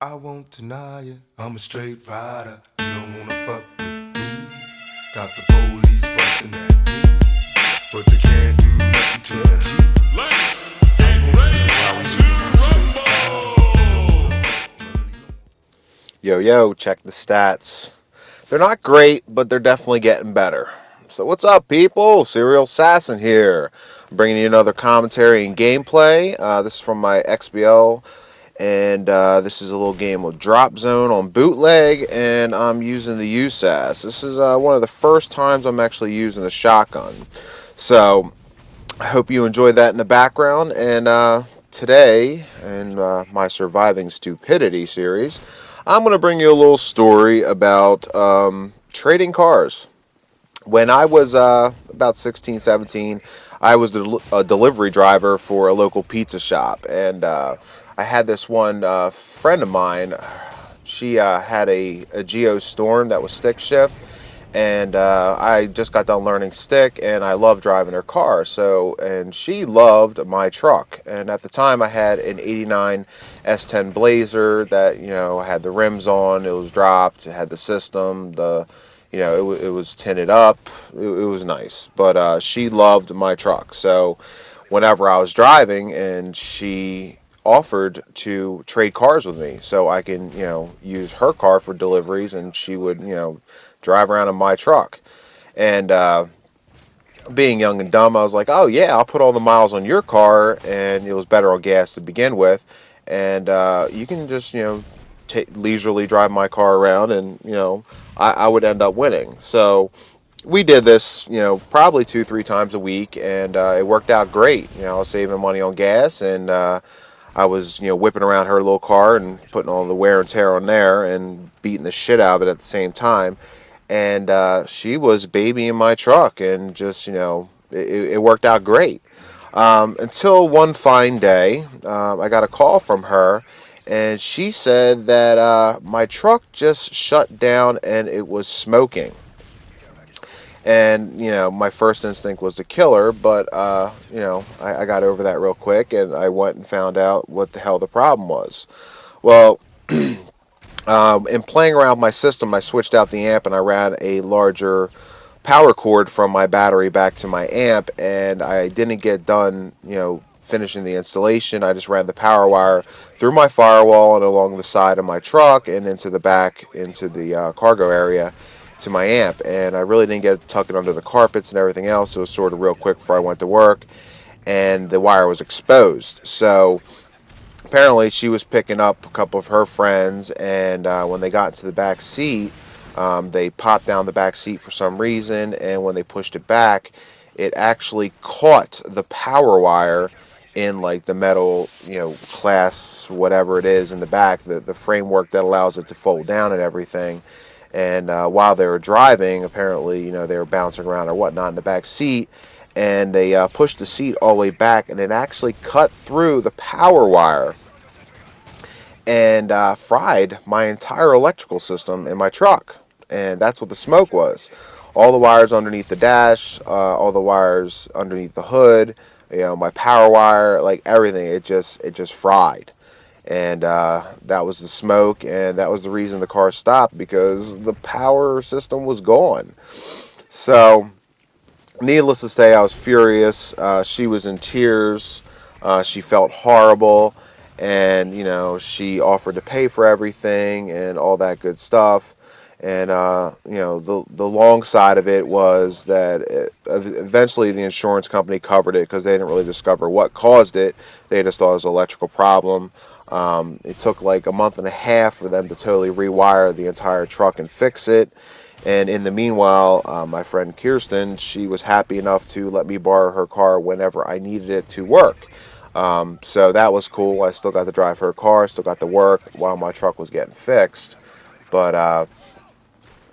I won't deny it, I'm a straight rider. You don't wanna fuck with me. Got the police busting at me, but they can't do nothing to the G. Yo, yo, check the stats. They're not great, but they're definitely getting better. So what's up, people? Serial Assassin here. I'm bringing you another commentary and gameplay. This is from my XBL, and this is a little game of Dropzone on Bootleg, and I'm using the USAS. This is one of the first times I'm actually using the shotgun. So I hope you enjoyed that in the background, and today, in my Surviving Stupidity series, I'm going to bring you a little story about trading cars. When I was about 16, 17, I was a delivery driver for a local pizza shop, and I had this one friend of mine. She had a Geo Storm that was stick shift, and I just got done learning stick, and I loved driving her car. So, and she loved my truck. And at the time, I had an '89 S10 Blazer that had the rims on. It was dropped. It had the system. It was tinted up. It was nice. But she loved my truck. So, whenever I was driving, and she offered to trade cars with me so I can, use her car for deliveries, and she would, drive around in my truck. And being young and dumb, I was like, oh, yeah, I'll put all the miles on your car, and it was better on gas to begin with. And you can just, leisurely drive my car around, and, I would end up winning. So we did this, probably 2, 3 times a week, and it worked out great. I was saving money on gas, and I was, whipping around her little car and putting all the wear and tear on there and beating the shit out of it at the same time. And she was babying my truck, and just, it worked out great. Until one fine day, I got a call from her, and she said that my truck just shut down and it was smoking. And, my first instinct was to kill her, but, I got over that real quick, and I went and found out what the hell the problem was. Well, in playing around with my system, I switched out the amp and I ran a larger power cord from my battery back to my amp, and I didn't get done, finishing the installation. I just ran the power wire through my firewall and along the side of my truck and into the back, into the cargo area to my amp, and I really didn't get to tuck it under the carpets and everything else. It was sort of real quick before I went to work, and the wire was exposed. So apparently she was picking up a couple of her friends, and when they got into the back seat, they popped down the back seat for some reason, and when they pushed it back, it actually caught the power wire in like the metal, clasp, whatever it is in the back, the framework that allows it to fold down and everything. And while they were driving, apparently, they were bouncing around or whatnot in the back seat, and they pushed the seat all the way back, and it actually cut through the power wire and fried my entire electrical system in my truck. And that's what the smoke was. All the wires underneath the dash, all the wires underneath the hood, my power wire, like everything, it just fried. And that was the smoke, and that was the reason the car stopped, because the power system was gone. So, needless to say, I was furious. She was in tears. She felt horrible, and she offered to pay for everything and all that good stuff. And the long side of it was that eventually the insurance company covered it, because they didn't really discover what caused it. They just thought it was an electrical problem. It took like a month and a half for them to totally rewire the entire truck and fix it. And in the meanwhile, my friend Kirsten, she was happy enough to let me borrow her car whenever I needed it to work. So that was cool. I still got to drive her car, still got to work while my truck was getting fixed. But,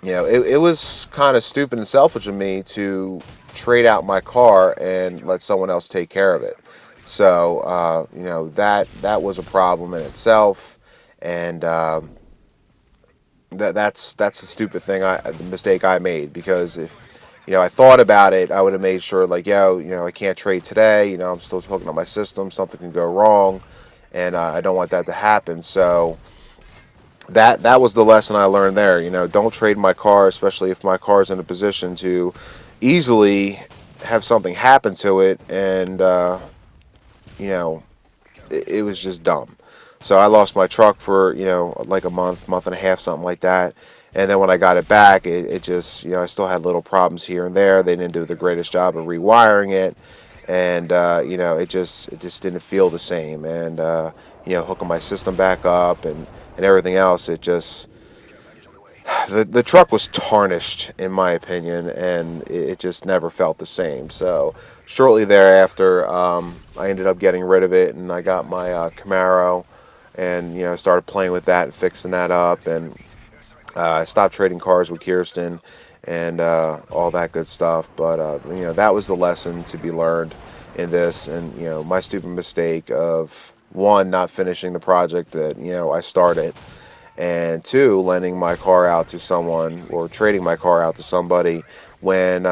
it was kind of stupid and selfish of me to trade out my car and let someone else take care of it. So, that was a problem in itself. And that's a stupid thing, the mistake I made, because if I thought about it, I would have made sure, like, I can't trade today. I'm still hooking up my system. Something can go wrong, and I don't want that to happen. So that was the lesson I learned there. Don't trade my car, especially if my car's in a position to easily have something happen to it, and you know, it was just dumb. So I lost my truck for like a month and a half, something like that. And then when I got it back, it just I still had little problems here and there. They didn't do the greatest job of rewiring it, and it just didn't feel the same. And hooking my system back up and everything else, it just the truck was tarnished in my opinion, and it just never felt the same. So shortly thereafter, I ended up getting rid of it, and I got my Camaro, and started playing with that and fixing that up, and I stopped trading cars with Kirsten and all that good stuff. But that was the lesson to be learned in this, and my stupid mistake of one, not finishing the project that I started, and two, lending my car out to someone or trading my car out to somebody when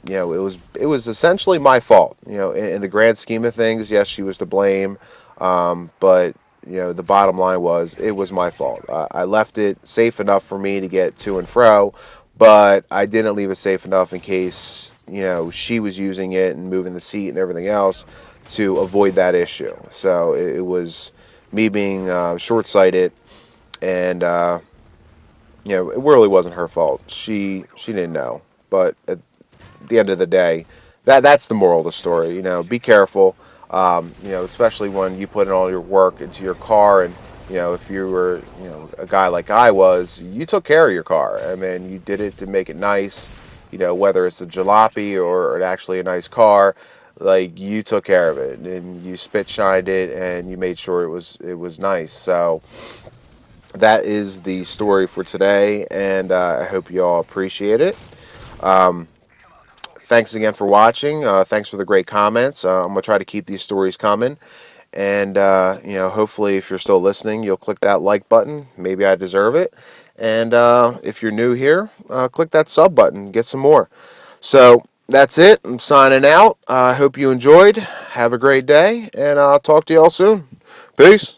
it was essentially my fault. In the grand scheme of things, yes, she was to blame, but the bottom line was it was my fault. I left it safe enough for me to get to and fro, but I didn't leave it safe enough in case she was using it and moving the seat and everything else to avoid that issue. So it was me being short-sighted, and it really wasn't her fault. She didn't know, but at the end of the day, that's the moral of the story. Be careful. Especially when you put in all your work into your car, and if you were a guy like I was, you took care of your car. I mean, you did it to make it nice. Whether it's a jalopy or actually a nice car, like, you took care of it and you spit shined it and you made sure it was nice. So that is the story for today, and I hope you all appreciate it. Thanks again for watching. Thanks for the great comments. I'm gonna try to keep these stories coming, and hopefully, if you're still listening, you'll click that like button. Maybe I deserve it. And if you're new here, click that sub button. Get some more. So that's it. I'm signing out. I hope you enjoyed. Have a great day, and I'll talk to you all soon. Peace.